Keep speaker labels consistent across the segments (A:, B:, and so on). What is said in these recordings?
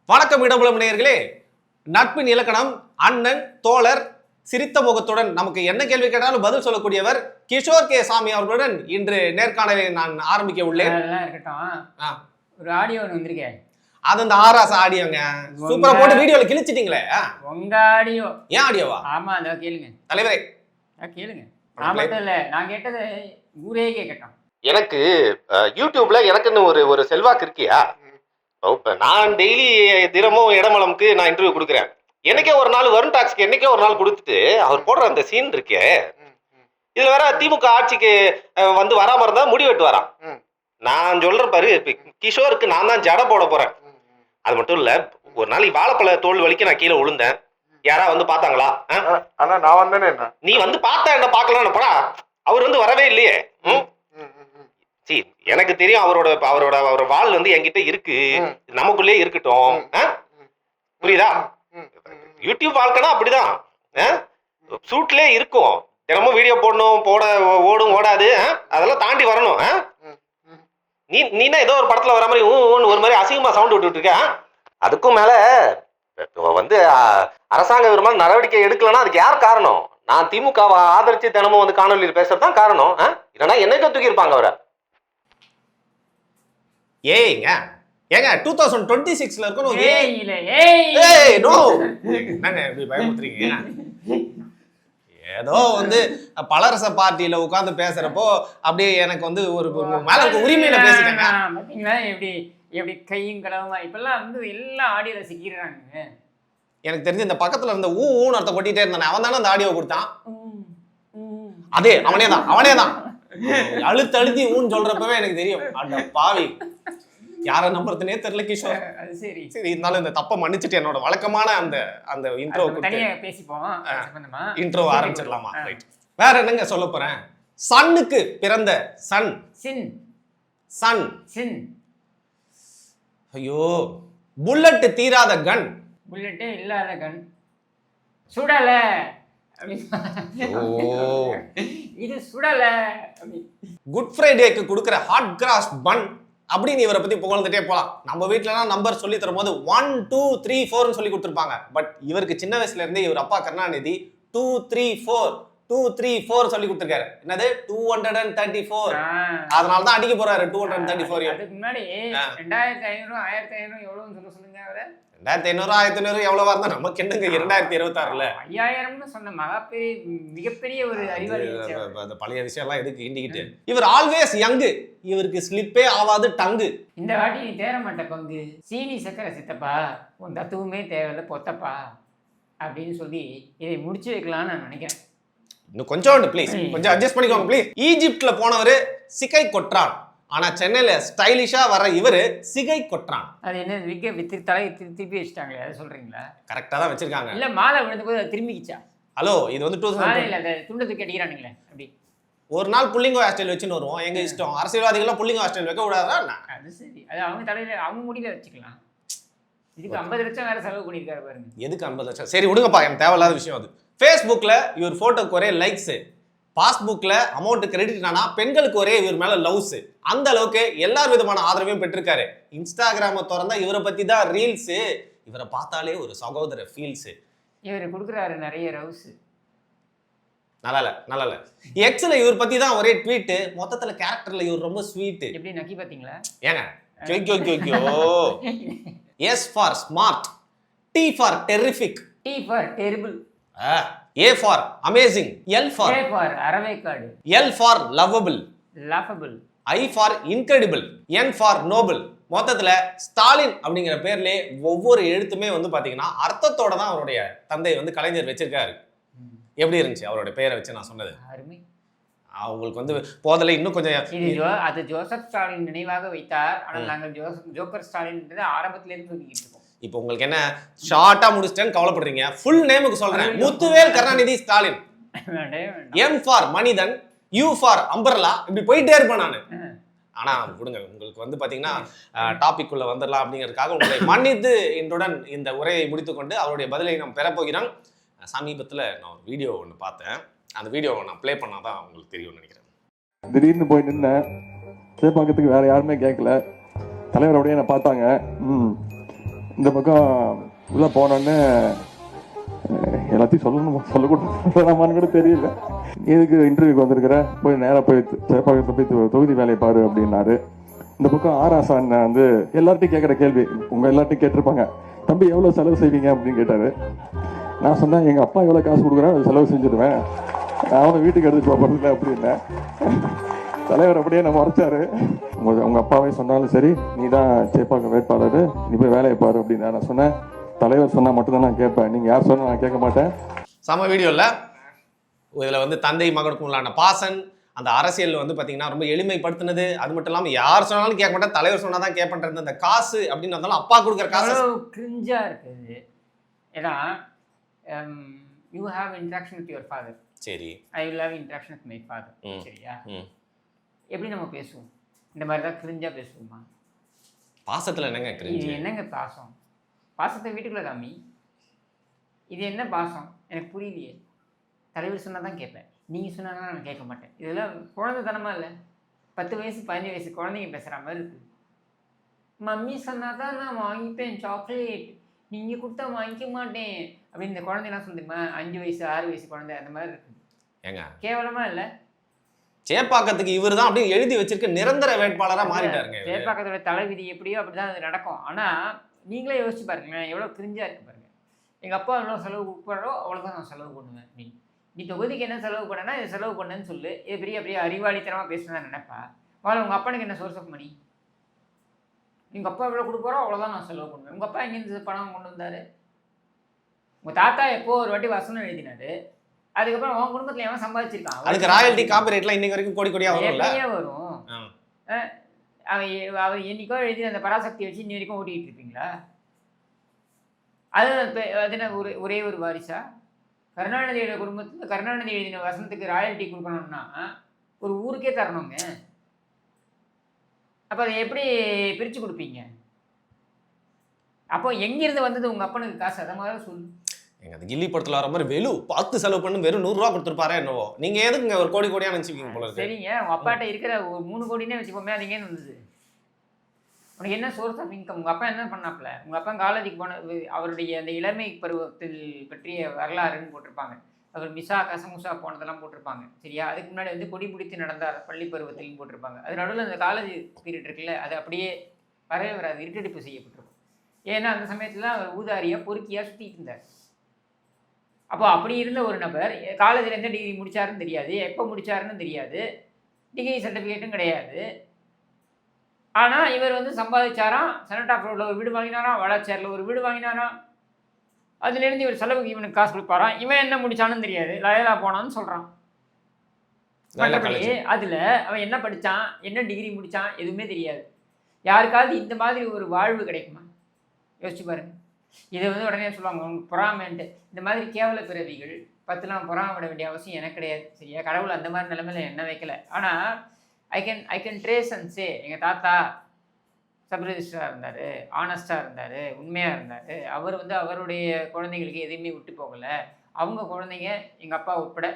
A: வணக்கம் இடபுலம் நேயர்களே. நட்பின் இலக்கணம் அண்ணன் தோழர் சிரித்த முகத்துடன் நமக்கு என்ன கேள்வி கேட்டாலும் பதில் சொல்லக்கூடியவர் கிஷோர் கே சாமி அவர்களுடன் இன்று நேர்காணலை நான் ஆரம்பிக்க உள்ளேன்.
B: இருக்கட்டும், ஒரு ஆடியோ ஒன்று வந்திருக்கேன்.
A: அது இந்த ஆராச ஆடியோங்க. சூப்பரா போட்டு வீடியோல கிழிச்சிட்டீங்களே.
B: உங்க ஆடியோ?
A: ஏன் ஆடியோவா?
B: ஆமா, அதை கேளுங்க
A: தலைவரே.
B: கேளுங்க. நான் மட்டும் இல்ல, நான் கேட்டது ஊரே கேட்கட்டும்.
C: எனக்கு யூடியூப்ல எனக்குன்னு ஒரு செல்வாக்கு இருக்கியா? இப்ப நான் டெய்லி தினமும் இடமலமுக்கு நான் இன்டர்வியூ கொடுக்குறேன். என்னைக்கே ஒரு நாள் வருண் டாக்ஸ்க்கு என்னைக்கே ஒரு நாள் கொடுத்துட்டு அவர் போடுற அந்த சீன் இருக்கே, இதுல வேற திமுக ஆட்சிக்கு வந்து வராம இருந்தா முடி வெட்டு வரான். நான் சொல்றேன் பாரு, கிஷோருக்கு நான் தான் ஜட போட போறேன். அது மட்டும் இல்ல, ஒரு நாளைக்கு வாழைப்பழ தோல் வலிக்கு நான் கீழே விழுந்தேன். யாரா வந்து பாத்தாங்களா?
D: ஆனா நான் வந்தேனே.
C: நீ வந்து பார்த்தா என்ன பாக்கலாம்னு போடா. அவர் வந்து வரவே இல்லையே. எனக்கு தெரியும் அவரோட வாள் வந்து என்கிட்ட இருக்கு, நமக்குள்ளே இருக்கட்டும். புரியுதா? யூடியூப் வாழ்க்கைனா அப்படிதான், சூட்லயே இருக்கும். தினமும் வீடியோ போடணும், ஓடும் ஓடாது, அதெல்லாம் தாண்டி வரணும். நீனா ஏதோ ஒரு படத்துல வர மாதிரி ஒரு மாதிரி அசிங்கமா சவுண்ட் விட்டுட்டு இருக்க. அதுக்கும் மேல வந்து அரசாங்க விரும்ப நடவடிக்கை எடுக்கலன்னா அதுக்கு யார் காரணம்? நான் திமுகவை ஆதரிச்சு தினமும் வந்து காணொலியில் பேசுறதுதான் காரணம். இல்லைன்னா என்னைக்கு தூக்கி இருப்பாங்க அவரை.
A: ஏங்க 2026ல இருக்கணும். என்னங்க இப்படி பயமுறுத்துறீங்க? ஏதோ வந்து பலரச பார்ட்டியில உட்கார்ந்து பேசுறப்போ அப்படியே எனக்கு வந்து ஒரு மேல உரிமையில பேசிட்டேங்க.
B: பாத்தீங்களா எப்படி எப்படி கையும் கடவுமா இப்பெல்லாம் வந்து எல்லாம் ஆடியோல சிக்கிறாங்க.
A: எனக்கு தெரிஞ்சு இந்த பக்கத்துல இருந்த ஊன்னு அர்த்தம் கொட்டிட்டே இருந்தானே, அவன் தானே அந்த ஆடியோ கொடுத்தான். அதே அவனே தான் அழுத்தி ஊன்னு சொல்றப்பவே எனக்கு தெரியும். அட பாவி, யார நம்புறதுனே தெரியல கிஷோர்.
B: அது சரி
A: சரி, இருந்தாலும் இந்த தப்ப மன்னிச்சுட்டு என்னோட வழக்கமான அந்த இன்ட்ரோ
B: தனியா பேசிப்போம்.
A: இன்ட்ரோ ஆரம்பிச்சிடலாமா? ரைட். வேற என்னங்க சொல்ல போறேன்? சன்னுக்கு பிறந்த சன் சன். ஐயோ, புல்லட் தீராத கன்.
B: புல்லட்டே இல்லாத கன். சுடல. இது சுடல.
A: குட் ஃப்ரைடேக்கு கொடுக்குற ஹாட் கிராஸ் பன் அப்படின்னு இவரை பத்தி புகழ்ந்துட்டே போலாம். நம்ம வீட்டுலலாம் நம்பர் சொல்லி தரும் போது 1 2 3 4 சொல்லி கொடுத்துருப்பாங்க. பட் இவருக்கு சின்ன வயசுல இருந்தே இவர் அப்பா கருணாநிதி 2 3 4 சொல்லி கொடுத்துருக்காரு. என்னது 234. அதனாலதான் அடிக்க போறாரு 234.
B: அதுக்கு முன்னாடி 2500 1500 எவ்வளவுன்னு சொல்லுங்க. அவரை
A: 2500 1500 எவ்வளவா இருந்தா நமக்கு என்னங்க 2026ல
B: 5000ன்னு சொன்ன மிகப்பெரிய ஒரு அறிவாளி.
A: அந்த பழைய விஷயம் எல்லாம் எதுக்கு இண்டிகிட்டு? இவர் ஆல்வேஸ் யங்கு, இவருக்கு ஸ்லிப்பே ஆவாது டங்கு.
B: இந்த வாட்டி நீ தேர மாட்ட பங்கு, சீனி சக்கரை சித்தப்பா, உன் தத்துவமே தேவையில்ல பொத்தப்பா அப்படின்னு சொல்லி இதை முடிச்சு வைக்கலாம்னு நான் நினைக்கிறேன்.
A: இன்னும் கொஞ்சம் ப்ளீஸ், கொஞ்சம் அட்ஜஸ்ட் பண்ணிக்கோங்க ப்ளீஸ். ஈஜிப்ட்ல போனவரு சிகை கொற்றான், ஆனா சென்னையில ஸ்டைலிஷா வர இவரு சிகை கொற்றான்.
B: அது என்ன விக்க தலையை திருப்பி வச்சுட்டாங்களே, அதை சொல்றீங்களா?
A: கரெக்டா தான் வச்சிருக்காங்க.
B: இல்ல மாலை விழுந்த போது அது திரும்பிக்கிச்சா?
A: ஹலோ, இது வந்து 2000
B: இல்ல அந்த துண்டை தூக்கி அடிக்கிறானுங்களே அப்படி.
A: ஒரு நாள் புள்ளிங்கோ ஹாஸ்டல் வச்சுன்னு வருவோம். எங்க இஷ்டம். அரசியல்வாதிகள்லாம் புள்ளிங்கோ ஹாஸ்டல் வைக்க கூடாதா?
B: அது சரி, அது அவங்க தலையில அவங்க முடியல வச்சுக்கலாம். இதுக்கு 50 லட்சம் வேற செலவு பண்ணிருக்காரு பாருங்க.
A: எதுக்கு 50 லட்சம்? சரி விடுங்கப்பா, எனக்கு தேவையில்லாத விஷயம் அது. ஃபேஸ்புக்ல இவர் போட்டோக்கு ஒரே லைக்ஸ், பாஸ்புக்ல அமௌண்ட் கிரெடிட் ஆனா பெண்களுக்கு ஒரே இவர் மேல லவ்ஸ். அந்த அளவுக்கு எல்லா விதமான ஆதரவையும் பெற்றிருக்காரு. இன்ஸ்டாகிராம திறந்தா இவரை பத்தி தான் ரீல்ஸ். இவரை பார்த்தாலே ஒரு சகோதர ஃபீல்ஸ்.
B: இவர் கொடுக்குறாரு நிறைய ரவுஸ்.
A: நல்லா இல்ல. எக்ஸ்ல இவர் பத்தி தான் ஒரே ட்வீட். மொத்தத்துல கேரக்டர்ல இவர் ரொம்ப ஸ்வீட்.
B: எப்படி நக்கி பாத்தீங்களா?
A: ஏங்க S for smart, T for terrific,
B: T for terrible,
A: A for amazing, A for
B: அரவேக்காடு,
A: L for lovable, I for incredible, N for noble. மொத்தத்துல ஸ்டாலின் அப்படிங்கிற பேர்ல ஒவ்வொரு எழுத்துமே வந்து பாத்தீங்கன்னா அர்த்தத்தோட தான் அவருடைய தந்தை வந்து கலைஞர் வச்சிருக்காரு. எப்படி இருந்துச்சு அவருடைய பெயரை வச்சு நான் சொன்னது?
B: அருமை.
A: அவங்களுக்கு வந்து போதலை இன்னும் கொஞ்சம்
B: அது ஜோசப் ஸ்டாலின் நினைவாக வைத்தார். ஆனால் நாங்கள் ஜோக்கர் ஸ்டாலின் ஆரம்பத்திலிருந்து தூக்கிட்டு இருக்கோம்.
A: இப்போ உங்களுக்கு என்ன ஷார்ட்டா முடிச்சிட்டேன்னு கவலைப்படுறீங்க? ஃபுல் நேமுக்கு சொல்றேன். முத்துவேல் கருணாநிதி ஸ்டாலின். M ஃபார் மனிதன், U ஃபார் அம்பர்லா, இப்படி போயிட்டே இருப்பேன் நான். ஆனா விடுங்க, உங்களுக்கு வந்து பாத்தீங்கன்னா டாபிக் உள்ள வந்துடலாம் அப்படிங்கிறதுக்காக உங்களை மன்னித்து இன்றுடன் இந்த உரையை முடித்துக்கொண்டு அவருடைய பதிலை நாம் பெறப்போகிறோம். சமீபத்துல நான் ஒரு வீடியோ ஒன்று பார்த்தேன். அந்த வீடியோவை நான் ப்ளே பண்ணாதான் உங்களுக்கு தெரியும்னு நினைக்கிறேன்.
D: திடீர்னு போய் நின்னேன். சேப்பாக்கத்துக்கு வேற யாருமே கேட்கல. தலைவர் அப்படியே என்ன பார்த்தாங்க. இந்த பக்கம் உள்ளே போனோடனே எல்லாத்தையும் சொல்லக்கூடாது கூட தெரியல. எதுக்கு இன்டர்வியூக்கு வந்திருக்கிற, போய் நேராக போய் சேப்பாக்கத்தில் போய் தொகுதி வேலையை பாரு அப்படின்னாரு. இந்த பக்கம் ஆராசா அண்ணன் வந்து எல்லார்ட்டையும் கேட்குற கேள்வி, உங்கள் எல்லார்ட்டையும் கேட்டிருப்பாங்க, தம்பி எவ்வளோ செலவு செய்வீங்க அப்படின்னு கேட்டார். நான் சொன்னேன், எங்கள் அப்பா எவ்வளோ காசு கொடுக்குறேன் அது செலவு செஞ்சுடுவேன், அவனை வீட்டுக்கு எடுத்துட்டு போகிறதில்ல அப்படின்னேன். தலைவர் அப்படியே நம்ம உரைச்சாரு. உங்கள் அப்பாவே சொன்னாலும் சரி, நீ தான் சேப்பாக்க வேட்பாளர், நீ போய் வேலையை பாரு அப்படின்னு. நான் சொன்னேன், தலைவர் சொன்னால் மட்டும்தான் நான் கேட்பேன், நீங்கள் யார் சொன்னால் நான் கேட்க மாட்டேன்.
A: சம வீடியோவில் இதில் வந்து தந்தை மகனுக்கும் உள்ளான பாசன், அந்த அரசியல் வந்து பார்த்தீங்கன்னா ரொம்ப எளிமைப்படுத்தினது. அது மட்டும் இல்லாமல் யார் சொன்னாலும் கேட்க மாட்டேன், தலைவர் சொன்னால் தான் கேட்பேன்றது. அந்த காசு அப்படின்னு வந்தாலும் அப்பா கொடுக்குற காசு
B: கிரிஞ்சா இருக்குது. ஏன்னா you have interaction with your father,
A: சரி,
B: I will have interaction with my father. சரியா? எப்படி நம்ம பேசுவோம்? இந்த மாதிரி தான் கிரிஞ்சா பேசுவோமா?
A: பாசத்தில் என்னங்க கிரிஞ்சு?
B: இது என்னங்க பாசம்? பாசத்தை வீட்டுக்குள்ளே காமி. இது என்ன பாசம் எனக்கு புரியலையே. தலைவர் சொன்னால் தான் கேட்பேன், நீங்கள் சொன்னாங்கன்னா நான் கேட்க மாட்டேன். இதெல்லாம் குழந்தைத்தனமா இல்லை? 10 வயசு 15 வயசு குழந்தைங்க பேசுகிற மாதிரி இருக்குது. மம்மி சொன்னால் தான் நான் வாங்கிப்பேன் சாக்லேட், நீங்கள் கொடுத்தா வாங்கிக்க மாட்டேன் அப்படின்னு இந்த குழந்தைலாம் சொல்லுமா? 5 வயசு 6 வயசு குழந்தை அந்த மாதிரி இருக்குது.
A: ஏங்க
B: கேவலமாக இல்லை?
A: சேப்பாக்கத்துக்கு இவர் தான் அப்படின்னு எழுதி வச்சிருக்க நிரந்தர வேட்பாளராக மாறிட்டாருங்க.
B: சேப்பாக்கத்தோட தலைவிதி எப்படியோ அப்படி தான் அது நடக்கும். ஆனால் நீங்களே யோசிச்சு பாருங்களேன், எவ்வளோ கிரிஞ்சாக இருக்கு பாருங்க. எங்கள் அப்பா எவ்வளோ செலவு கொடுப்பாரோ அவ்வளோதான் நான் செலவு பண்ணுவேன். நீ தொகுதிக்கு என்ன செலவு பண்ணனா இதை செலவு பண்ணுன்னு சொல்லு. இது பெரிய பெரிய அறிவாளித்தனமாக பேசுனா நினைப்பா. முதல்ல உங்கள் அப்பனுக்கு என்ன சோர்ஸ் ஆஃப் மணி? எங்கள் அப்பா எவ்வளோ கொடுப்பாரோ அவ்வளோதான் நான் செலவு பண்ணுவேன். உங்கள் அப்பா எங்கேருந்து பணம் கொண்டு வந்தார்? உங்கள் தாத்தா எப்போ ஒரு வாட்டி வசனம் எழுதினாரு, அதுக்கப்புறம் உன் குடும்பத்தில் எவன் சம்பாதிச்சிருக்கான்? அதுக்கு
A: ராயல்டி காப்பிரைட்லாம் இன்னைக்கு வரைக்கும் கோடி கோடியாக
B: வரும். அவர் என்னைக்கோ எழுதி அந்த பராசக்தியை வச்சு இன்னி வரைக்கும் ஓட்டிகிட்டு இருப்பீங்களா? அது என்ன ஒரே ஒரு வாரிசா? கருணாநிதியோட குடும்பத்தில் கருணாநிதி எழுதின வசனத்துக்கு ராயல்டி கொடுக்கணும்னா ஒரு ஊருக்கே தரணுங்க. அப்போ அதை எப்படி பிரித்து கொடுப்பீங்க? அப்போ எங்கிருந்து வந்தது உங்கள் அப்பனுக்கு காசு? அதை மாதிரி சொல்லு.
A: எங்க அந்த கில்லி படத்தில் வர மாதிரி பார்த்து செலவு பண்ணு வெறும் 100 ரூபா கொடுத்துருப்பாரே என்னவோ. நீங்கள் எதுக்குங்க ஒரு கோடி கோடியாக நினச்சிப்பீங்க போல இருக்கு. சரிங்க,
B: உங்கள் அப்பாட்ட இருக்கிற ஒரு 3 கோடினே வச்சுப்போமே, அது எங்கேன்னு வந்தது? உனக்கு என்ன சோர்ஸ் ஆஃப் இன்கம்? உங்கள் அப்பா என்ன பண்ணாப்புல? உங்கள் அப்பா காலேஜுக்கு போன அவருடைய அந்த இளமை பருவத்தில் பற்றிய வரலாறுன்னு போட்டிருப்பாங்க. அவர் மிசா கசமுசா போனதெல்லாம் போட்டிருப்பாங்க. சரியா? அதுக்கு முன்னாடி வந்து கொடி பிடித்து நடந்தார் பள்ளி பருவத்திலையும் போட்டிருப்பாங்க. அது நடுவில் அந்த காலேஜ் பீரியட் இருக்குல்ல, அது அப்படியே வரவே வராது, இருட்டடிப்பு செய்யப்பட்டிருக்கும். ஏன்னா அந்த சமயத்தில் அவர் ஊதாரியாக பொறுக்கியாக சுற்றிட்டு இருந்தார். அப்போ அப்படி இருந்த ஒரு நபர் காலேஜில் எந்த டிகிரி முடித்தாருன்னு தெரியாது, எப்போ முடித்தாருன்னு தெரியாது, டிகிரி சர்டிஃபிகேட்டும் கிடையாது. ஆனால் இவர் வந்து சம்பாதிச்சாராம். செனட் ஆஃப் ரோடில் ஒரு வீடு வாங்கினாராம், வளாச்சேரில் ஒரு வீடு வாங்கினாராம். அதுலேருந்து இவர் செலவுக்கு இவனுக்கு காசு கொடுப்பாராம். இவன் என்ன முடித்தான்னு தெரியாது, லயலா போனான்னு சொல்கிறான். மற்றபடி அதில் அவன் என்ன படித்தான், என்ன டிகிரி முடித்தான் எதுவுமே தெரியாது. யாருக்காவது இந்த மாதிரி ஒரு வாழ்வு கிடைக்குமா? யோசிச்சு பாருங்க. இதை வந்து உடனே சொல்லுவாங்க உங்களுக்கு பொறாமன்ட்டு. இந்த மாதிரி கேவல பிறவிகள் 10 பொறாம விட வேண்டிய அவசியம் எனக்கு கிடையாது. சரியா? கடவுள் அந்த மாதிரி நிலைமையில என்ன வைக்கல. ஆனால் I can trace and say, எங்கள் தாத்தா சப்ரிஜிஸ்டராக இருந்தார், ஆனஸ்டாக இருந்தார், உண்மையாக இருந்தார். அவர் வந்து அவருடைய குழந்தைங்களுக்கு எதையுமே விட்டு போகலை. அவங்க குழந்தைங்க எங்கள் அப்பா உட்பட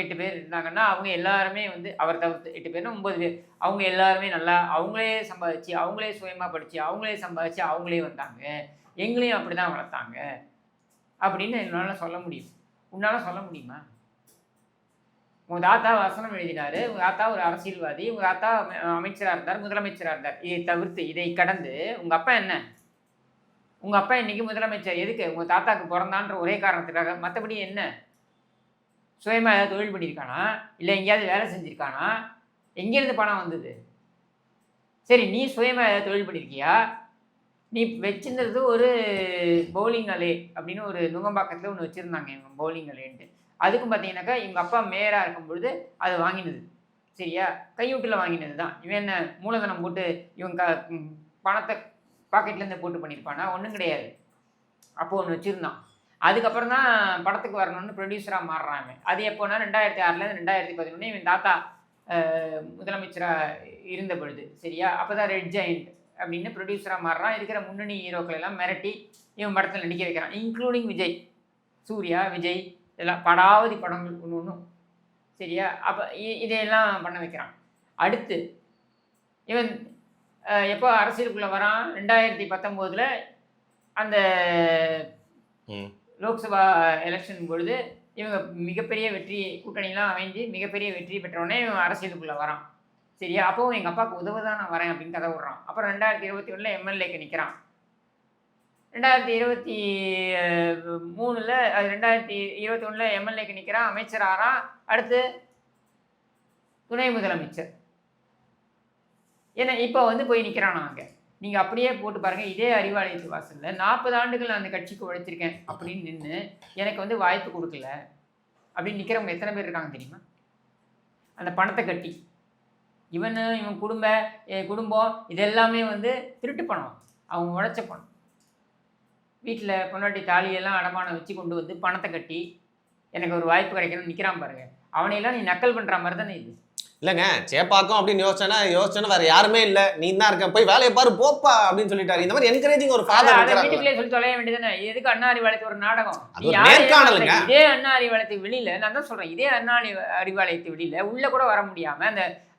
B: 8 பேர் இருந்தாங்கன்னா அவங்க எல்லாருமே வந்து அவர் தவிர்த்து 8 பேர்னா 9 பேர், அவங்க எல்லாருமே நல்லா அவங்களே சம்பாதிச்சு, அவங்களே சுயமாக படித்து, அவங்களே சம்பாதிச்சு, அவங்களே வந்தாங்க. எங்களையும் அப்படி தான் வளர்த்தாங்க அப்படின்னு என்னால் சொல்ல முடியும். உன்னால் சொல்ல முடியுமா? உங்கள் தாத்தா வசனம் எழுதினார், உங்கள் தாத்தா ஒரு அரசியல்வாதி, உங்கள் தாத்தா அமைச்சராக இருந்தார், முதலமைச்சராக இருந்தார். இதை தவிர்த்து இதை கடந்து உங்கள் அப்பா என்ன? உங்கள் அப்பா இன்றைக்கி முதலமைச்சர் எதுக்கு? உங்கள் தாத்தாவுக்கு பிறந்தான்ற ஒரே காரணத்துக்காக. மற்றபடி என்ன? சுயமாக ஏதாவது தொழில் பண்ணியிருக்கானா? இல்லை எங்கேயாவது வேலை செஞ்சுருக்கானா? எங்கேருந்து பணம் வந்தது? சரி, நீ சுயமாக ஏதாவது தொழில் பண்ணியிருக்கியா? நீ வச்சிருந்தது ஒரு பவுலிங் அலே அப்படின்னு ஒரு நுங்கம்பாக்கத்தில் ஒன்று வச்சுருந்தாங்க இவங்க, பவுலிங் அலேன்ட்டு. அதுக்கும் பார்த்தீங்கன்னாக்கா எங்கள் அப்பா மேயராக இருக்கும்பொழுது அது வாங்கினது. சரியா? கையூட்டில் வாங்கினது தான். இவன் என்ன மூலதனம் போட்டு இவன் பணத்தை பாக்கெட்லேருந்து போட்டு பண்ணியிருப்பானா? ஒன்றும் கிடையாது. அப்போது ஒன்று வச்சுருந்தான். அதுக்கப்புறம் தான் படத்துக்கு வரணும்னு ப்ரொடியூசராக மாறுறாங்க. அது எப்போனா 2006 2011 இவன் தாத்தா முதலமைச்சராக இருந்த பொழுது. சரியா? அப்போ தான் ரெட் ஜெயண்ட் அப்படின்னு ப்ரொடியூசராக மாறுறான். இருக்கிற முன்னணி ஹீரோக்கள் எல்லாம் மிரட்டி இவன் படத்தில் நடிக்க வைக்கிறான், இன்க்ளூடிங் விஜய், சூர்யா, விஜய், இதெல்லாம் படாவதி படங்கள் ஒன்று ஒன்றும். சரியா? அப்போ இதையெல்லாம் பண்ண வைக்கிறான். அடுத்து இவன் எப்போ அரசியலுக்குள்ளே வரான்? 2019 அந்த லோக்சபா எலெக்ஷன் பொழுது இவங்க மிகப்பெரிய வெற்றி கூட்டணிலாம் அமைஞ்சு மிகப்பெரிய வெற்றி பெற்றவுடனே இவன் அரசியலுக்குள்ளே வரான். சரியா? அப்போவும் எங்கள் அப்பாவுக்கு உதவ தான் நான் வரேன் அப்படின்னு கதை விடுறான். அப்புறம் 2021 எம்எல்ஏக்கு நிற்கிறான். 2023 அது 2021 எம்எல்ஏக்கு நிற்கிறான், அமைச்சர் ஆறான். அடுத்து துணை முதலமைச்சர். ஏன்னா இப்போ போய் நிற்கிறான். அங்கே நீங்கள் அப்படியே போட்டு பாருங்கள். இதே அறிவாலயத்து வாசலில் 40 ஆண்டுகள் நான் அந்த கட்சிக்கு உழைச்சிருக்கேன் அப்படின்னு நின்று எனக்கு வாய்ப்பு கொடுக்கல அப்படின்னு நிற்கிறவங்க எத்தனை பேர் இருக்காங்க தெரியுமா? அந்த பணத்தை கட்டி இவன் குடும்பம் இதெல்லாமே திருட்டு பணம், அவங்க உழைச்ச பணம். வீட்டில் பொண்டாட்டி தாலியெல்லாம் அடமானம் வச்சு கொண்டு பணத்தை கட்டி எனக்கு ஒரு வாய்ப்பு கிடைக்கணும்னு நிற்கிறான் பாருங்க. அவனையெல்லாம் நீ நக்கல் பண்ணுற மாதிரி தானே இது.
A: இல்லைங்க, சேப்பாக்கம் அப்படின்னு யோசிச்சேன்னா வேற யாருமே இல்லை, நீ தான் இருக்க, போய் வேலையை பாரு போப்பா அப்படின்னு சொல்லிட்டாரு. இந்த மாதிரி என்கரேஜிங் ஒரு ஃபாதர்
B: வீட்டுக்குள்ளே சொல்லி தொலைய வேண்டியதானே. எதுக்கு அண்ணா அறிவாலயத்து ஒரு நாடகம்? இதே அண்ணா அறிவாலயத்து வெளியில, நான் தான் சொல்றேன், இதே அண்ணா அறிவாலயத்து வெளியில உள்ள கூட வர முடியாம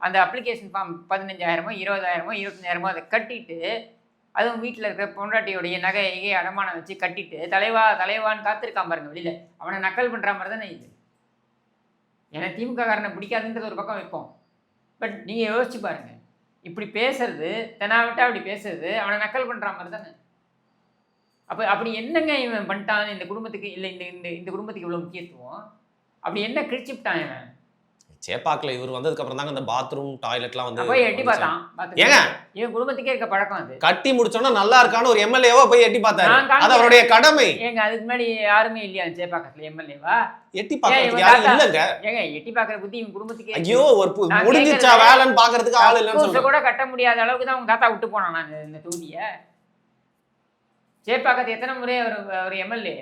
B: அந்த அப்ளிகேஷன் ஃபார்ம் 15,000 20,000 25,000 அதை கட்டிட்டு, அதுவும் வீட்டில் இருக்கிற பொண்டாட்டியோடைய நகை அடமானம் வச்சு கட்டிட்டு தலைவான்னு காத்திருக்காம பாருங்க வெளியில. அவனை நக்கல் பண்ற மாதிரி தானே இது. எனக்கு திமுக காரனை பிடிக்காதுன்றது ஒரு பக்கம் வைப்போம். பட் நீங்கள் யோசிச்சு பாருங்க, இப்படி பேசுறது தெனாவிட்டா அப்படி பேசுறது அவனை நக்கல் பண்ணுற மாதிரி தானே. அப்படி என்னங்க இவன் பண்ணிட்டான் இந்த குடும்பத்துக்கு? இல்லை இந்த குடும்பத்துக்கு இவ்வளோ முக்கியத்துவம் அப்படி என்ன கிழிச்சுட்டான் இவன்?
A: சேப்பாக்கில் இவர் வந்ததுக்கு அப்புறம் தாங்க அந்த பாத்ரூம் டாய்லெட்லாம்
B: போய் எட்டி பார்த்தான். ஏங்க இவன் குடும்பத்துக்கே இருக்க பழக்கம் அது.
A: கட்டி முடிச்சோன்னா நல்லா இருக்கான்னு ஒரு எம்எல்ஏவா போய் எட்டி பார்த்தாரு. அது அவருடைய கடமை.
B: ஏங்க அதுக்கு முன்னாடி யாருமே இல்லையா சேப்பாக்கத்துல எம்எல்ஏவா?
A: எட்டி பார்க்கறதுக்கு யாரும் இல்லங்க.
B: ஏங்க எட்டி பார்க்கற புத்தி இவன் குடும்பத்துக்கே.
A: ஐயோ, ஒரு முடிஞ்சிச்சா வேலைன்னு பார்க்கறதுக்கு ஆள் இல்லன்னு சொல்றேன்.
B: கூட கட்ட முடியாத அளவுக்கு தான் உங்க தாத்தா விட்டு போனான். நான் இந்த தொகுதியை சேப்பாக்கத்து எத்தனை முறை ஒரு எம்எல்ஏ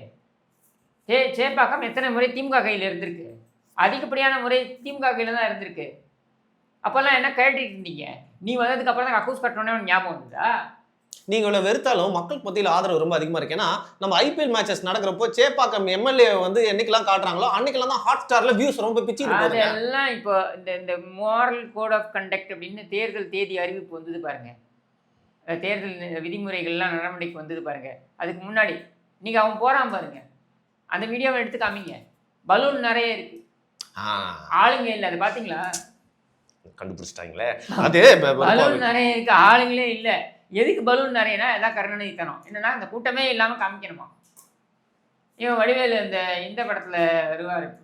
B: சேப்பாக்கம் எத்தனை முறை திமுக கையில் இருந்திருக்கு? அதிகப்படியான முறை திமுக கையில் தான் இருந்திருக்கு. அப்போல்லாம் என்ன கேட்டுட்டு இருந்தீங்க? நீ வந்ததுக்கு அப்புறம் தான் கக்கூஸ் கட்டணும்னு ஞாபகம் வந்ததா?
A: நீங்க இவ்வளவு வெறுத்தாலும் மக்கள் மத்தியில் ஆதரவு ரொம்ப அதிகமா இருக்கு. ஏன்னா நம்ம ஐபிஎல் மேட்சஸ் நடக்கிறப்போ சேப்பாக்கம் எம்எல்ஏ என்னைக்கெல்லாம் காட்டுறாங்களோ அன்னைக்கெல்லாம் தான் ஹாட் ஸ்டார்ல வியூஸ் ரொம்ப பிச்சு.
B: அதெல்லாம் இப்போ இந்த மாரல் கோட் ஆஃப் கண்டக்ட் அப்படின்னு தேர்தல் தேதி அறிவிப்பு வந்தது பாருங்க. தேர்தல் விதிமுறைகள்லாம் நடைமுறைக்கு வந்தது பாருங்க. அதுக்கு முன்னாடி நீங்க அவன் போறான் பாருங்க, அந்த வீடியோவை எடுத்து காமிங்க. பலூன் நிறைய இருக்கு, ஆளுங்க இல்லை. அது பாத்தீங்களா?
A: கண்டுபிடிச்சிட்டாங்களே. அது
B: பலூன் நிறைய இருக்கு, ஆளுங்களே இல்லை. எதுக்கு பலூன் நிறையனா? எல்லாம் கருணாநிதி தனம். என்னன்னா இந்த கூட்டமே இல்லாம காமிக்கணுமா? இவன் வடிவேலு இந்த படத்துல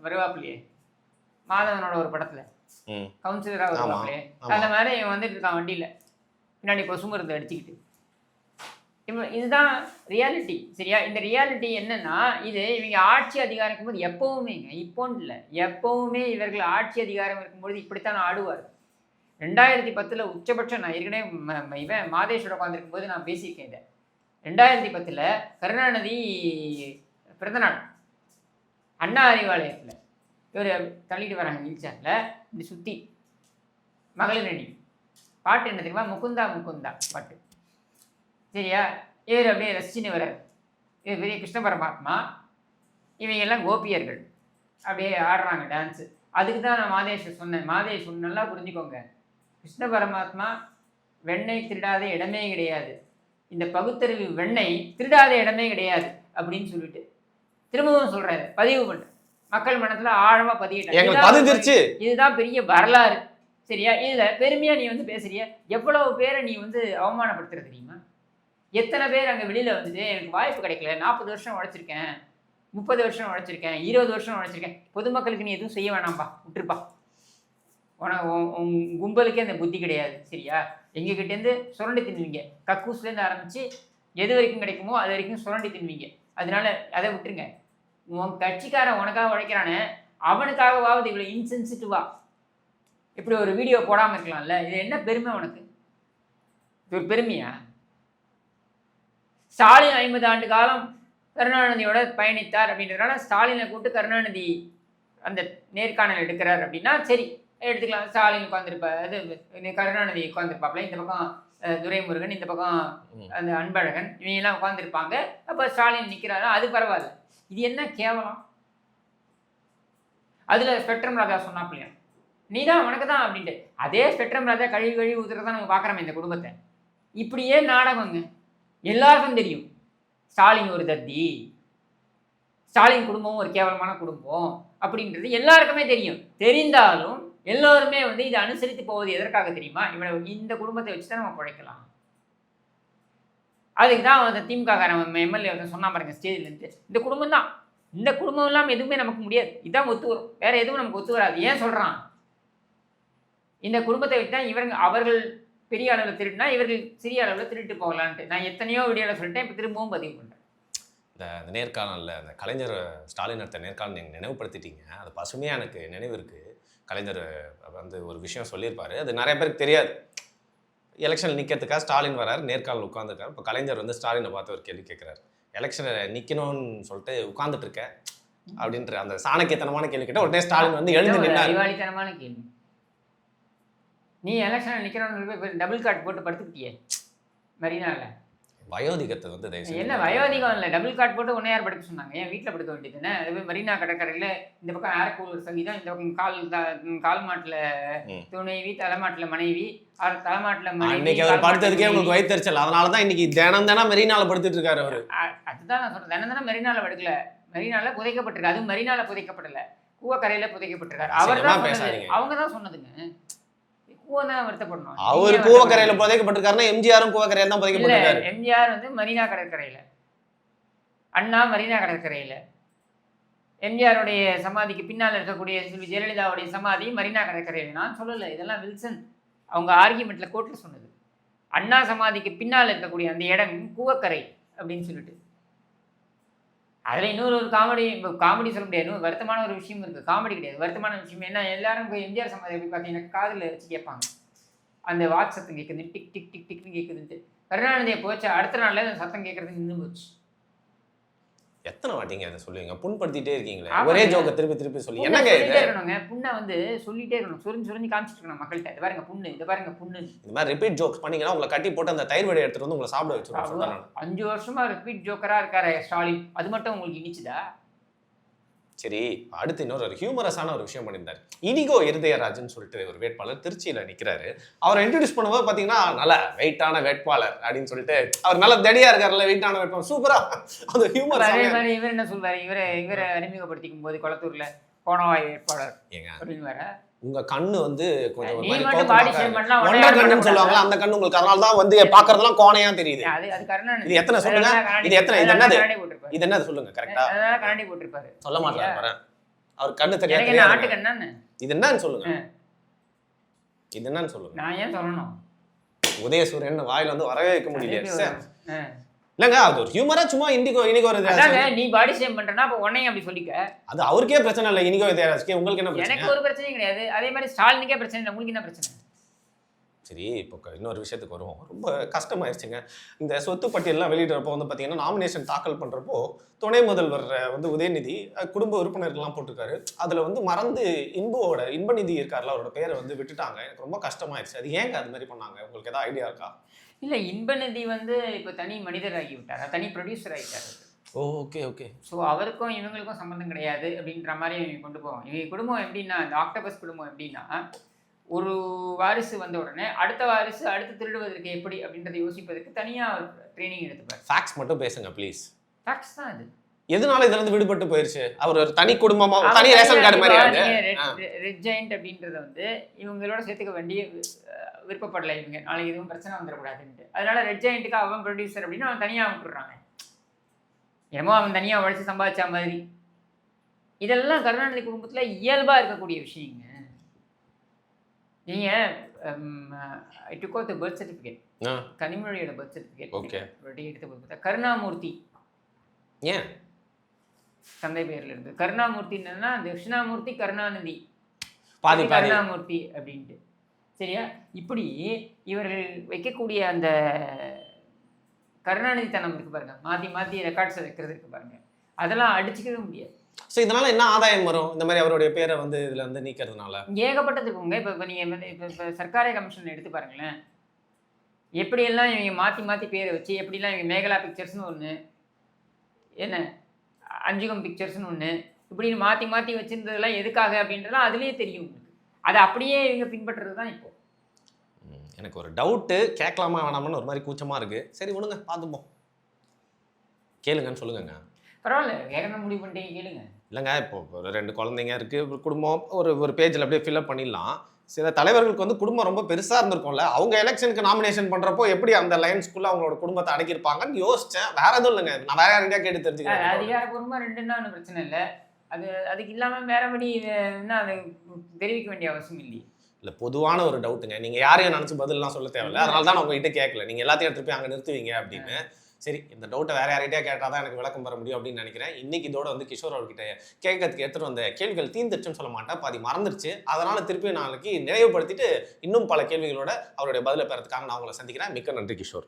B: வருவாப்பிலையே, மாதவனோட ஒரு படத்துல கவுன்சிலரா வருவாப்பிலையே, அந்த மாதிரி இவன் வந்துட்டு இருக்கான் வண்டியில, பின்னாடி கொசு மருந்து அடிச்சுக்கிட்டு. இதுதான் ரியாலிட்டி. சரியா? இந்த ரியாலிட்டி என்னன்னா, இது இவங்க ஆட்சி அதிகாரம் இருக்கும்போது எப்பவுமேங்க, இப்போன்னு இல்லை, எப்பவுமே இவர்கள் ஆட்சி அதிகாரம் இருக்கும்போது இப்படித்தான் ஆடுவார். 2010 உச்சபட்சம், நான் ஏற்கனவே இவன் மாதேஸ்வர உட்காந்துருக்கும் போது நான் பேசியிருக்கேன் இதை. 2010 கருணாநிதி பிறந்தநாள் அண்ணா அறிவாலயத்தில் இவர் தள்ளிட்டு வராங்க வீல்சேரில், இப்படி சுற்றி மகளிர் அணி பாட்டு என்ன தெரியுமா? முகுந்தா முகுந்தா பாட்டு. சரியா? இவர் அப்படியே ரசிச்சுன்னு வர்றார். இது பெரிய கிருஷ்ண பரமாத்மா, இவங்க எல்லாம் கோபியர்கள் அப்படியே ஆடுறாங்க டான்ஸு. அதுக்கு தான் நான் மாதேஸ்வர் சொன்னேன். மாதேஸ்வர் நல்லா புரிஞ்சுக்கோங்க, கிருஷ்ண பரமாத்மா வெண்ணெய் திருடாத இடமே கிடையாது, இந்த பகுத்தறிவு வெண்ணெய் திருடாத இடமே கிடையாது அப்படின்னு சொல்லிட்டு திரும்பவும் சொல்றாரு, பதிவு பண்ற மக்கள் மனத்துல ஆழமா பதியிட்டாங்க. இதுதான் பெரிய வரலாறு. சரியா? இதுல பெருமையா நீ பேசுறிய, எவ்வளவு பேரை நீ அவமானப்படுத்துற தெரியுமா? எத்தனை பேர் அங்கே வெளியில் வந்துட்டு எனக்கு வாய்ப்பு கிடைக்கல, 40 வருஷம் உழைச்சிருக்கேன், 30 வருஷம் உழைச்சிருக்கேன், 20 வருஷம் உழைச்சிருக்கேன், பொதுமக்களுக்கு நீ எதுவும் செய்ய வேணாம்பா, விட்டுருப்பா, உன் கும்பலுக்கே அந்த புத்தி கிடையாது. சரியா? எங்ககிட்டேருந்து சுரண்டி தின்னுவீங்க. கக்கூஸ்லேருந்து ஆரம்பித்து எது வரைக்கும் கிடைக்குமோ அது வரைக்கும் சுரண்டி தின்னுவீங்க. அதனால அதை விட்டுருங்க. உன் கட்சிக்காரன் உனக்காக உழைக்கிறானே, அவனுக்காகவாவது இவ்வளோ இன்சென்சிட்டிவா இப்படி ஒரு வீடியோ போடாமல் இருக்கலாம்ல? இது என்ன பெருமை உனக்கு? இது ஒரு பெருமையா? ஸ்டாலின் 50 ஆண்டு காலம் கருணாநிதியோட பயணித்தார் அப்படின்றதுனால ஸ்டாலினை கூப்பிட்டு கருணாநிதி அந்த நேர்காணல் எடுக்கிறார் அப்படின்னா சரி எடுத்துக்கலாம். ஸ்டாலின் உட்காந்துருப்பார், அது கருணாநிதி உட்காந்துருப்பாப்புல, இந்த பக்கம் துரைமுருகன், இந்த பக்கம் அந்த அன்பழகன், இவங்கெல்லாம் உட்காந்துருப்பாங்க. அப்போ ஸ்டாலின் நிற்கிறாரு, அது பரவாயில்ல. இது என்ன கேவலம்? அதில் ஸ்பெக்ட்ரம் ராஜா சொன்னாப்பில்லையா, நீ தான் உனக்கு தான் அப்படின்ட்டு. அதே ஸ்பெக்ட்ரம் ராஜா கழுவி ஊத்துறதான் நம்ம பார்க்குறோமே இந்த குடும்பத்தை. இப்படியே நாடகங்க, எல்லாருக்கும் தெரியும். ஸ்டாலின் ஒரு தத்தி, ஸ்டாலின் குடும்பம் ஒரு கேவலமான குடும்பம் அப்படின்றது எல்லாருக்குமே தெரியும். தெரிந்தாலும் எல்லோருமே வந்து இதை அனுசரித்து போவது எதற்காக தெரியுமா? இந்த குடும்பத்தை வச்சு தான் நம்ம பிழைக்கலாம். அதுக்கு தான் அந்த திமுக எம்எல்ஏ சொன்னா பாருங்க ஸ்டேஜ்லேருந்து, இந்த குடும்பம் தான், இந்த குடும்பம் இல்லாமல் எதுவுமே நமக்கு முடியாது, இதான் ஒத்து வரும், வேற எதுவும் நமக்கு ஒத்து வராது. ஏன் சொல்றான்? இந்த குடும்பத்தை வச்சு தான் அவர்கள் பெரிய அளவில் திருடினா இவர்கள் சிறிய அளவில் திருட்டு போகலான்ட்டு நான் எத்தனையோ வீடியோவில் சொல்லிட்டேன். இப்போ திரும்பவும் பதிவு பண்ணுறேன்.
A: இந்த நேர்காணலில் அந்த கலைஞர் ஸ்டாலின் எடுத்த நேர்காணல் நீங்கள் நினைவுபடுத்திட்டீங்க. அது பசுமையாக எனக்கு நினைவு இருக்குது. கலைஞர் வந்து ஒரு விஷயம் சொல்லியிருப்பாரு, அது நிறைய பேருக்கு தெரியாது. எலெக்ஷனில் நிற்கிறதுக்காக ஸ்டாலின் வராரு, நேர்காணல் உட்காந்துருக்காரு. இப்போ கலைஞர் வந்து ஸ்டாலினை பார்த்து ஒரு கேள்வி கேட்குறாரு, எலெக்ஷனை நிற்கணும்னு சொல்லிட்டு உட்காந்துட்டு இருக்க அப்படின்ற அந்த சாணக்கியத்தனமான கேள்வி கேட்டால் உடனே ஸ்டாலின் வந்து எழுந்து நின்னார்.
B: அறிவாளித்தனமான கேள்வி. நீ எலெக்ஷனில் நிற்கணும்னு டபுள் கார்ட் போட்டு படுத்துக்கிட்டியே மெரினாவில்.
A: வயோதிகத்தை வந்து
B: என்ன வயோதிகம் இல்லை, டபுள் கார்ட் போட்டு ஒன்னே யார் படுக்க சொன்னாங்க? ஏன் வீட்டில் படுக்க வேண்டியதுன்னு. அது போய் மெரினா கடற்கரையில் இந்த பக்கம் ஏர் கூலர் சங்கீதம், இந்த பக்கம் கால் மாட்டில் துணைவி, தலைமாட்டில் மனைவி, தலைமாட்டில் மனைவி.
A: இன்னைக்கு அவர் படுத்ததுக்கே உங்களுக்கு வயிற்றுச்சல். அதனால தான் இன்னைக்கு தினம் மெரினால படுத்துட்டு இருக்காரு அவரு.
B: அதுதான் நான் சொல்றேன், தினம் மெரினால படுக்கல, மெரினால புதைக்கப்பட்டிருக்கு. அதுவும் மெரினால புதைக்கப்படல, கூவக்கரையில புதைக்கப்பட்டிருக்காரு. அவர் தான் பேசாதீங்க, அவங்க தான் சொன்னதுங்க. வருத்தப்படணும்.
A: அவர் கூவக்கரையில புதைக்கப்பட்டிருக்காருன்னா எம்ஜிஆரும் கூவக்கரையில தான் புதைக்கப்பட்டிருக்காரு.
B: எம்ஜிஆர் வந்து மரீனா கடற்கரையில, அண்ணா மரீனா கடற்கரையில, எம்ஜிஆருடைய சமாதிக்கு பின்னால் இருக்கக்கூடிய ஜெயலலிதாவுடைய சமாதி மரீனா கடற்கரையில. நான் சொல்லல, இதெல்லாம் வில்சன் அவங்க ஆர்கியூமெண்ட்ல கோர்ட்ல சொன்னது. அண்ணா சமாதிக்கு பின்னால் இருக்கக்கூடிய அந்த இடம் கூவக்கரை அப்படின்னு சொல்லிட்டு. அதில் இன்னொரு காமெடி சொல்ல முடியாது, இன்னொரு வருத்தமான ஒரு விஷயம் இருக்குது. காமெடி கிடையாது, வருத்தமான விஷயம் என்ன, எல்லாரும் இப்போ எம்ஜிஆர் சமாதி எப்படி பார்த்தீங்கன்னா காதில் வச்சு கேட்பாங்க, அந்த வாட்ஸ் சத்தம் கேட்குது, டிக் டிக் டிக் டிக்னு கேட்குதுன்ட்டு. கருணாநிதியை போச்சு அடுத்த நாளில் அந்த சத்தம் கேட்கறது நின்று போச்சு.
A: எத்தனை வாட்டிங்க அதை சொல்லுவீங்க? புண்படுத்திட்டே இருக்கீங்களே, ஒரே ஜோக்க திருப்பி சொல்லி என்னங்க
B: இருக்கணுங்க? புண்ணை வந்து சொல்லிட்டே இருக்கணும், சுரிஞ்சு காமிச்சிட்டு இருக்கணும் மக்கள்கிட்ட. இது பாருங்க புண்ணு, இது பாருங்க புண்ணு.
A: இந்த மாதிரி ரிப்பீட் ஜோக்ஸ் பண்ணீங்கன்னா உங்களை கட்டி போட்டு அந்த தயிர் வடை எடுத்துட்டு வந்து உங்களை சாப்பிட வச்சிருவாங்க.
B: 5 வருஷமா ரிப்பீட் ஜோக்கரா இருக்காரு ஸ்டாலின், அது மட்டும் உங்களுக்கு இனிச்சுதா?
A: சரி, அடுத்து இன்னொரு ஹியூமரஸான ஒரு விஷயம் பண்ணியிருந்தாரு. இனிகோ இருதயராஜன் சொல்லிட்டு ஒரு வேட்பாளர் திருச்சியில நிக்கிறாரு. அவரை இன்ட்ரடியூஸ் பண்ணும்போது பாத்தீங்கன்னா நல்ல வெயிட்டான வேட்பாளர் அப்படின்னு சொல்லிட்டு, அவர் நல்ல தடியா இருக்காருல்ல, வெயிட்டான வேட்பாளர், சூப்பரா அது ஹியூமர்.
B: இவர் என்ன சொல்வாரு, இவரை அறிமுகப்படுத்திக்கும் போது குளத்தூர்ல கோணவாய் வேட்பாளர் அப்படின்னு வர,
A: உங்க கண்ணு வந்து கொஞ்சம்
B: ஒன்றரை
A: கண்ணுன்னு சொல்லுவாங்களா, அந்த கண்ணு உங்களுக்கு அதனால தான் வந்து பாக்குறதெல்லாம் கோணையா தெரியுது. இது எத்தனை சொல்லுங்க, இது எத்தனை, இது என்னது, இது என்னது சொல்லுங்க கரெக்டா?
B: கண்ணாடி போட்டிருப்பாரு,
A: சொல்ல மாட்டாரு அவர் கண்ணு தெரியாது. இது என்னன்னு சொல்லுங்க, இது என்னன்னு சொல்லுங்க.
B: நான் ஏன் சொல்லணும்?
A: உதயசூரியன் வாயில வந்து வரவே வைக்க முடியல. இல்லங்க, அது ஒரு ஹியூமரா சும்மா இனிகோ
B: நீ பாடி ஷேம் பண்றனா அப்ப உன்னையும் அப்படி சொல்லிக்க.
A: அது அவருக்கே பிரச்சனை இல்லை, இனிகோ வித்யாராஜ்க்கு. உங்களுக்கு என்ன பிரச்சனை?
B: எனக்கு ஒரு பிரச்சனையும் கிடையாது. அதே மாதிரி ஸ்டாலினுக்கே பிரச்சனை இல்லை, உங்களுக்கு என்ன பிரச்சனை?
A: சரி, இப்போ இன்னொரு விஷயத்துக்கு வருவோம். ரொம்ப கஷ்டமாயிருச்சுங்க இந்த சொத்து பட்டியல்லாம் வெளியிடுறப்போ வந்து பார்த்தீங்கன்னா, நாமினேஷன் தாக்கல் பண்ணுறப்போ துணை முதல்வர் வந்து உதயநிதி குடும்ப உறுப்பினர்கள்லாம் போட்டிருக்காரு. அதில் வந்து மறந்து இன்பநிதி இருக்கார்ல, அவரோட பேரை வந்து விட்டுட்டாங்க. எனக்கு ரொம்ப கஷ்டமாயிருச்சு. அது ஏங்க அது மாதிரி பண்ணாங்க? உங்களுக்கு ஏதாவது ஐடியா இருக்கா?
B: இல்லை, இன்பநிதி வந்து இப்போ தனி மனிதர் ஆகி விட்டார், தனி ப்ரொடியூசர் ஆகிட்டார்.
A: ஓகே.
B: ஸோ அவருக்கும் இவங்களுக்கும் சம்மந்தம் கிடையாது அப்படின்ற மாதிரி இவங்க கொண்டு போவோம். இவங்க குடும்பம் எப்படின்னா, இந்த ஆக்டோபஸ் குடும்பம் எப்படின்னா, ஒரு வாரிசு வந்த உடனே அடுத்த வாரிசு அடுத்து திருடுவதற்கு எப்படி அப்படின்றத யோசிப்பதற்கு தனியாக ஒரு ட்ரைனிங் எடுத்துப்பார்.
A: ஃபேக்ட்ஸ் மட்டும் பேசுங்க ப்ளீஸ்.
B: ஃபேக்ட்ஸ் தான் அது.
A: எதனால இதுல இருந்து விடுபட்டு போயிருச்சு? அவர் ஒரு தனி குடும்பமா, தனி ரேஷன் கார்டு மாதிரி.
B: ரெட் ஜெயண்ட் அப்படின்றத வந்து இவங்களோட சேர்த்துக்க வேண்டிய விருப்பப்படலை இவங்க. நாளைக்கு எதுவும் பிரச்சனை வந்துடக்கூடாதுன்ட்டு, அதனால ரெட் ஜெயண்ட்டுக்கு அவன் ப்ரொடியூசர் அப்படின்னு அவன் தனியாக விட்டுறாங்க. என்னமோ அவன் தனியாக உழைச்சி சம்பாதிச்சா மாதிரி. இதெல்லாம் கருணாநிதி குடும்பத்தில் இயல்பாக இருக்கக்கூடிய விஷயங்க. நீங்கள் I took out the birth certificate, கனிமொழியோட பர்த் சர்டிஃபிகேட் எடுத்து பார்த்தா கருணாமூர்த்தி
A: ஏன்
B: தந்தை பேர்ல இருந்து கருணாமூர்த்தி என்னன்னா தட்சிணாமூர்த்தி கருணாநிதி
A: கருணாமூர்த்தி
B: அப்படின்ட்டு. சரியா? இப்படி இவர்கள் வைக்கக்கூடிய அந்த கருணாநிதி தனம் இருக்கு பாருங்க, மாற்றி ரெக்கார்ட்ஸை வைக்கிறது இருக்கு பாருங்க, அதெல்லாம் அடிச்சுக்கவே முடியாது.
A: ஸோ இதனால என்ன ஆதாயம் வரும் இந்த மாதிரி அவருடைய பேரை வந்து இதுல வந்து நீக்கிறதுனால?
B: ஏகப்பட்டது இருக்குங்க. இப்போ நீங்கள் இப்போ சர்க்காரிய கமிஷன் எடுத்து பாருங்களேன், எப்படியெல்லாம் இவங்க மாற்றி பேரை வச்சு, எப்படிலாம் இவங்க மேகலா பிக்சர்ஸ்னு ஒன்று, என்ன அஞ்சுகம் பிக்சர்ஸ்னு ஒன்று, இப்படின்னு மாற்றி வச்சுருந்ததெல்லாம் எதுக்காக அப்படின்றதெல்லாம் அதுலேயே தெரியும் உங்களுக்கு. அதை அப்படியே இவங்க பின்பற்றுறது தான் இப்போ.
A: எனக்கு ஒரு டவுட்டு, கேட்கலாமா வேணாமான்னு ஒரு மாதிரி கூச்சமாக இருக்குது. சரி விடுங்க, பார்த்துப்போம். கேளுங்கன்னு சொல்லுங்கங்க.
B: பரவாயில்ல, வேற என்ன முடிவு பண்ணிட்டீங்க கேளுங்க.
A: இல்லைங்க, இப்போ ஒரு 2 குழந்தைங்க இருக்கு, ஒரு குடும்பம், ஒரு பேஜில் அப்படியே ஃபில்அப் பண்ணிடலாம். சில தலைவர்களுக்கு வந்து குடும்பம் ரொம்ப பெருசா இருந்திருக்கும்ல, அவங்க எலெக்ஷனுக்கு நாமினேஷன் பண்றப்போ எப்படி அந்த லைன்ஸ்குள்ள அவங்களோட குடும்பத்தை அடக்கியிருப்பாங்கன்னு யோசிச்சேன். வேற எதுவும் இல்லைங்க, நான் வேற யார்கிட்டயா கேட்டு தெரிஞ்சுக்கிறேன்.
B: அதிகாரப்பூர்வமா 2ன்னா ஒன்றும் பிரச்சனை இல்லை. அதுக்கு இல்லாம வேறபடி என்ன அதை தெரிவிக்க வேண்டிய அவசியம் இல்லையே.
A: இல்ல, பொதுவான ஒரு டவுட்டுங்க. நீங்க யாரையும் நினைச்சு பதில்லாம் சொல்ல தேவையில்ல. அதனால தான் நான் உங்ககிட்ட கேட்கல, நீங்க எல்லாத்தையும் எடுத்து போய் அங்க நிறுத்துவீங்க அப்படின்னு. சரி, இந்த டவுட்டை வேற யார்கிட்டயா கேட்டாதான் எனக்கு விளக்கம் பெற முடியும் அப்படின்னு நினைக்கிறேன். இன்னைக்கு இதோட வந்து கிஷோர் அவர்கிட்ட கேட்கறதுக்கு எடுத்துட்டு வந்த கேள்விகள் தீர்ந்துச்சுன்னு சொல்ல மாட்டேன், பாதி மறந்துருச்சு. அதனால திருப்பி நாளைக்கு நினைவுபடுத்திட்டு இன்னும் பல கேள்விகளோட அவருடைய பதிலை பெறதுக்காக நான் உங்களை சந்திக்கிறேன். மிக்க நன்றி கிஷோர்.